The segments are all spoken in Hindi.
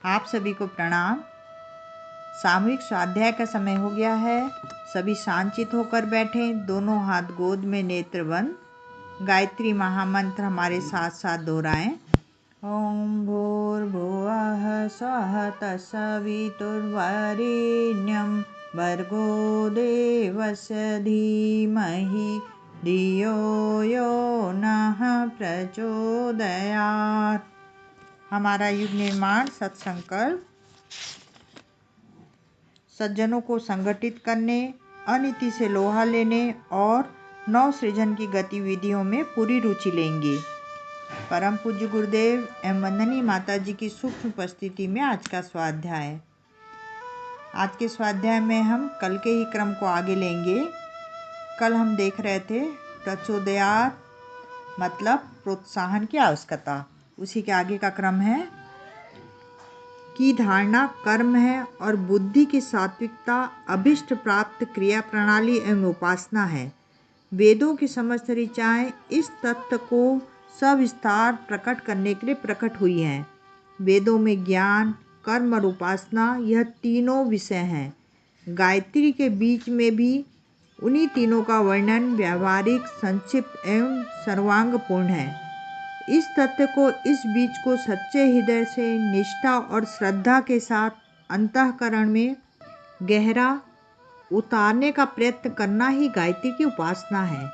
आप सभी को प्रणाम। सामूहिक स्वाध्याय का समय हो गया है। सभी शांतचित होकर बैठें, दोनों हाथ गोद में, नेत्र बंद। गायत्री महामंत्र हमारे साथ साथ दोहराएं। ओम भूर्भुवः स्वः तत्सवितुर्वरेण्यं भर्गो देवस्य धीमहि धियो यो नः प्रचोदयात्। हमारा युग निर्माण सत्संकल्प सज्जनों को संगठित करने, अनीति से लोहा लेने और नव सृजन की गतिविधियों में पूरी रुचि लेंगे। परम पूज्य गुरुदेव एवं वंदनीय माता जी की सूक्ष्म उपस्थिति में आज का स्वाध्याय। आज के स्वाध्याय में हम कल के ही क्रम को आगे लेंगे। कल हम देख रहे थे प्रचोदयात् मतलब प्रोत्साहन की आवश्यकता। उसी के आगे का क्रम है की धारणा कर्म है और बुद्धि की सात्विकता अभिष्ट प्राप्त क्रिया प्रणाली एवं उपासना है। वेदों की समस्त ऋचाएं इस तत्व को सविस्तार प्रकट करने के लिए प्रकट हुई हैं। वेदों में ज्ञान, कर्म और उपासना यह तीनों विषय हैं। गायत्री के बीच में भी उन्हीं तीनों का वर्णन व्यावहारिक, संक्षिप्त एवं सर्वांगपूर्ण है। इस तथ्य को, इस बीज को सच्चे हृदय से निष्ठा और श्रद्धा के साथ अंतःकरण में गहरा उतारने का प्रयत्न करना ही गायत्री की उपासना है।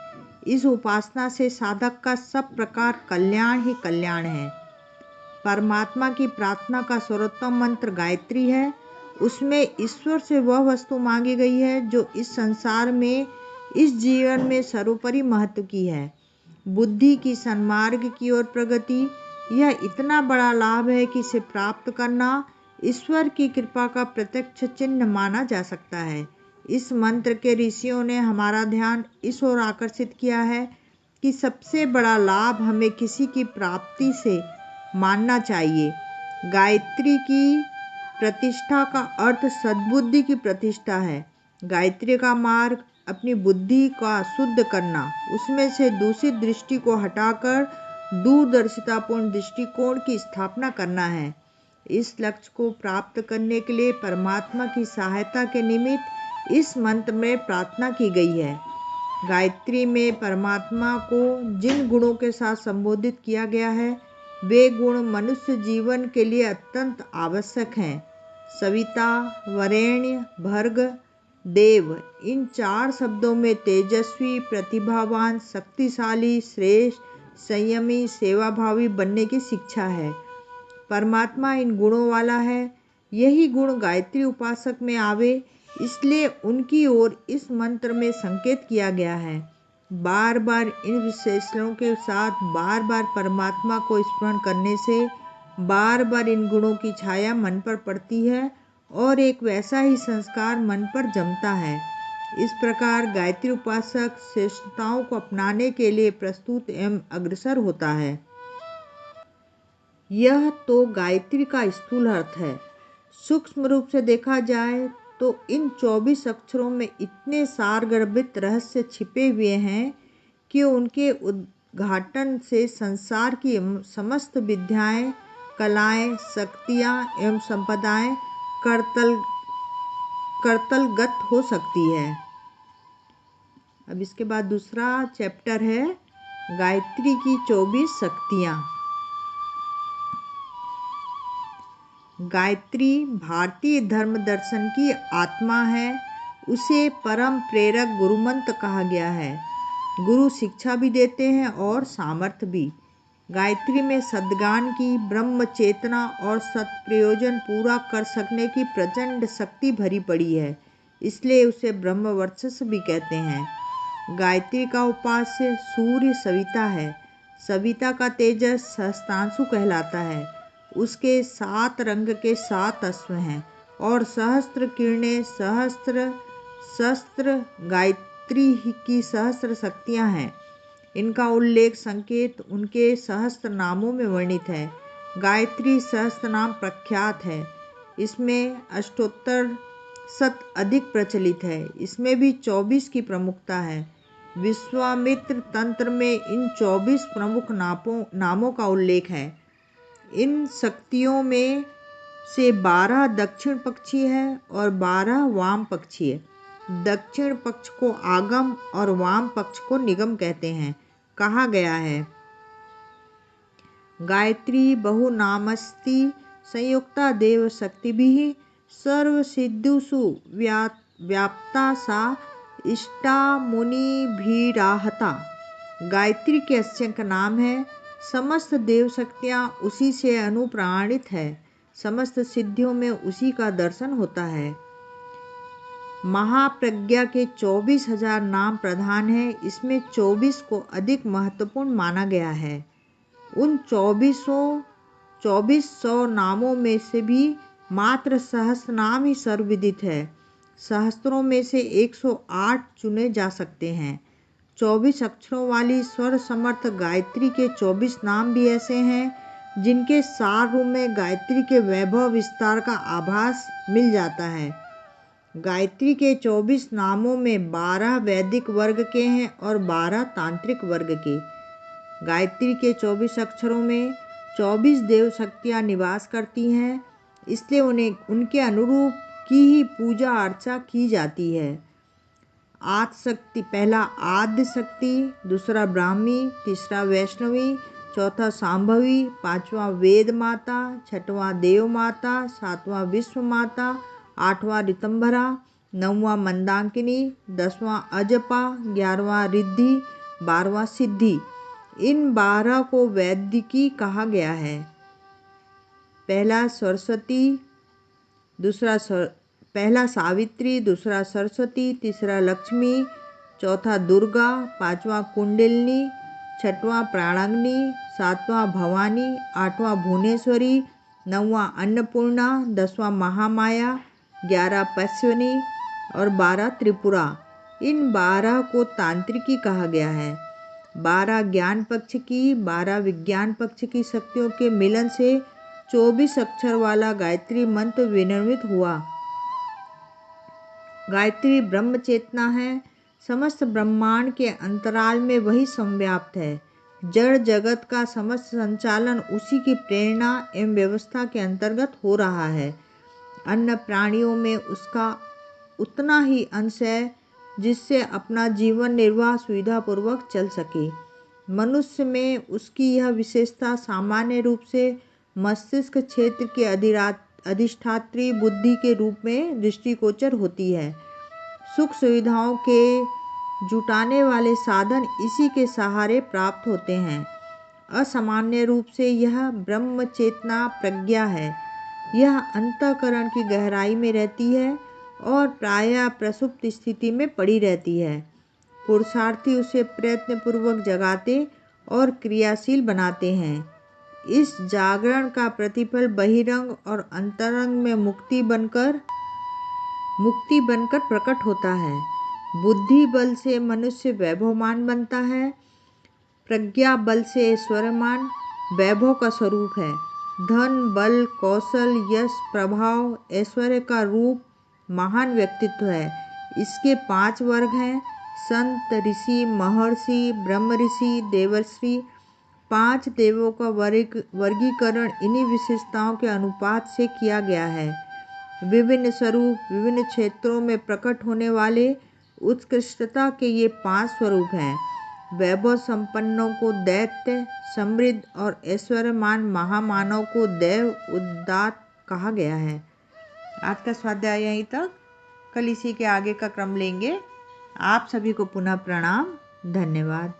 इस उपासना से साधक का सब प्रकार कल्याण ही कल्याण है। परमात्मा की प्रार्थना का सर्वोत्तम मंत्र गायत्री है। उसमें ईश्वर से वह वस्तु मांगी गई है जो इस संसार में, इस जीवन में सर्वोपरि महत्व की है। बुद्धि की सन्मार्ग की ओर प्रगति, यह इतना बड़ा लाभ है कि इसे प्राप्त करना ईश्वर की कृपा का प्रत्यक्ष चिन्ह माना जा सकता है। इस मंत्र के ऋषियों ने हमारा ध्यान इस ओर आकर्षित किया है कि सबसे बड़ा लाभ हमें किसी की प्राप्ति से मानना चाहिए। गायत्री की प्रतिष्ठा का अर्थ सद्बुद्धि की प्रतिष्ठा है। गायत्री का मार्ग अपनी बुद्धि का शुद्ध करना, उसमें से दूषित दृष्टि को हटाकर दूरदर्शितापूर्ण दृष्टिकोण की स्थापना करना है। इस लक्ष्य को प्राप्त करने के लिए परमात्मा की सहायता के निमित्त इस मंत्र में प्रार्थना की गई है। गायत्री में परमात्मा को जिन गुणों के साथ संबोधित किया गया है, वे गुण मनुष्य जीवन के लिए अत्यंत आवश्यक हैं। सविता, वरेण्य, भर्ग, देव, इन चार शब्दों में तेजस्वी, प्रतिभावान, शक्तिशाली, श्रेष्ठ, संयमी, सेवाभावी बनने की शिक्षा है। परमात्मा इन गुणों वाला है। यही गुण गायत्री उपासक में आवे, इसलिए उनकी ओर इस मंत्र में संकेत किया गया है। बार बार इन विशेषणों के साथ बार बार परमात्मा को स्मरण करने से बार बार इन गुणों की छाया मन पर पड़ती है और एक वैसा ही संस्कार मन पर जमता है। इस प्रकार गायत्री उपासक श्रेष्ठताओं को अपनाने के लिए प्रस्तुत एवं अग्रसर होता है। यह तो गायत्री का स्थूल अर्थ है। सूक्ष्म रूप से देखा जाए तो इन 24 अक्षरों में इतने सारगर्भित रहस्य छिपे हुए हैं कि उनके उद्घाटन से संसार की समस्त विद्याएं, कलाएं, शक्तियां एवं संपदाएं करतलगत हो सकती है। अब इसके बाद दूसरा चैप्टर है गायत्री की 24 शक्तियां। गायत्री भारतीय धर्म दर्शन की आत्मा है। उसे परम प्रेरक गुरुमंत्र कहा गया है। गुरु शिक्षा भी देते हैं और सामर्थ्य भी। गायत्री में सद्गान की, ब्रह्म चेतना और सत्प्रयोजन पूरा कर सकने की प्रचंड शक्ति भरी पड़ी है, इसलिए उसे ब्रह्म वर्चस्व भी कहते हैं। गायत्री का उपास्य सूर्य सविता है। सविता का तेजस सहस्त्रांशु कहलाता है। उसके 7 रंग के 7 अश्व हैं और सहस्त्र किरणें, सहस्त्र शस्त्र गायत्री की सहस्त्र शक्तियां हैं। इनका उल्लेख संकेत उनके सहस्त्र नामों में वर्णित है। गायत्री सहस्त्र नाम प्रख्यात है। इसमें अष्टोत्तर शत अधिक प्रचलित है। इसमें भी 24 की प्रमुखता है। विश्वामित्र तंत्र में इन 24 प्रमुख नामों का उल्लेख है। इन शक्तियों में से 12 दक्षिण पक्षी है और 12 वाम पक्षी है। दक्षिण पक्ष को आगम और वाम पक्ष को निगम कहते हैं। कहा गया है, गायत्री बहुनामस्ति संयुक्ता देव शक्तिभिः सर्व सिद्धुषु व्याप्ता सा इष्टा मुनिभिराहता। गायत्री के असंख्य नाम है, समस्त देव शक्तियाँ उसी से अनुप्राणित है, समस्त सिद्धियों में उसी का दर्शन होता है। महाप्रज्ञा के 24,000 नाम प्रधान है, इसमें 24 को अधिक महत्वपूर्ण माना गया है। उन 2400 नामों में से भी मात्र सहस्त्र नाम ही सर्वविदित है। सहस्त्रों में से 108 चुने जा सकते हैं। 24 अक्षरों वाली स्वर समर्थ गायत्री के 24 नाम भी ऐसे हैं जिनके सार रूप में गायत्री के वैभव विस्तार का आभास मिल जाता है। गायत्री के 24 नामों में 12 वैदिक वर्ग के हैं और 12 तांत्रिक वर्ग के। गायत्री के 24 अक्षरों में 24 देव शक्तियाँ निवास करती हैं, इसलिए उन्हें उनके अनुरूप की ही पूजा अर्चा की जाती है। आदि शक्ति, पहला आद्य शक्ति, दूसरा ब्राह्मी, तीसरा वैष्णवी, चौथा सांभवी, पांचवा वेद माता, छठवां देव माता, सातवां विश्व माता, आठवां ऋतंभरा, नौवां मंदाकिनी, 10वां अजपा, 11वां रिद्धि, 12वां सिद्धि। इन 12 को वैदिकी कहा गया है। पहला सावित्री, दूसरा सरस्वती, तीसरा लक्ष्मी, चौथा दुर्गा, पांचवा कुंडलिनी, छठवां प्राणाग्नि, सातवां भवानी, आठवां भुवनेश्वरी, नौवां अन्नपूर्णा, 10वां महामाया, 11 पश्विनी और 12 त्रिपुरा। इन 12 को तांत्रिकी कहा गया है। 12 ज्ञान पक्ष की, 12 विज्ञान पक्ष की शक्तियों के मिलन से 24 अक्षर वाला गायत्री मंत्र विनिर्मित हुआ। गायत्री ब्रह्म चेतना है, समस्त ब्रह्मांड के अंतराल में वही संव्याप्त है। जड़ जगत का समस्त संचालन उसी की प्रेरणा एवं व्यवस्था के अंतर्गत हो रहा है। अन्य प्राणियों में उसका उतना ही अंश है जिससे अपना जीवन निर्वाह सुविधापूर्वक चल सके। मनुष्य में उसकी यह विशेषता सामान्य रूप से मस्तिष्क क्षेत्र के अधिष्ठात्री बुद्धि के रूप में दृष्टिगोचर होती है। सुख सुविधाओं के जुटाने वाले साधन इसी के सहारे प्राप्त होते हैं। असामान्य रूप से यह ब्रह्म चेतना प्रज्ञा है। यह अंतःकरण की गहराई में रहती है और प्रायः प्रसुप्त स्थिति में पड़ी रहती है। पुरुषार्थी उसे प्रयत्नपूर्वक जगाते और क्रियाशील बनाते हैं। इस जागरण का प्रतिफल बहिरंग और अंतरंग में मुक्ति बनकर प्रकट होता है। बुद्धि बल से मनुष्य वैभवमान बनता है। प्रज्ञा बल से ऐश्वर्यमान वैभव का स्वरूप है। धन, बल, कौशल, यश, प्रभाव, ऐश्वर्य का रूप महान व्यक्तित्व है। इसके 5 वर्ग हैं: संत, ऋषि, महर्षि, ब्रह्म ऋषि, देवर्षि। 5 देवों का वर्गीकरण इन्हीं विशेषताओं के अनुपात से किया गया है। विभिन्न स्वरूप, विभिन्न क्षेत्रों में प्रकट होने वाले उत्कृष्टता के ये 5 स्वरूप हैं। वैभव संपन्नों को दैत्य, समृद्ध और ऐश्वर्यमान महामानव को देव उदात्त कहा गया है। आज का स्वाध्याय यहीं तक। कल इसी के आगे का क्रम लेंगे। आप सभी को पुनः प्रणाम। धन्यवाद।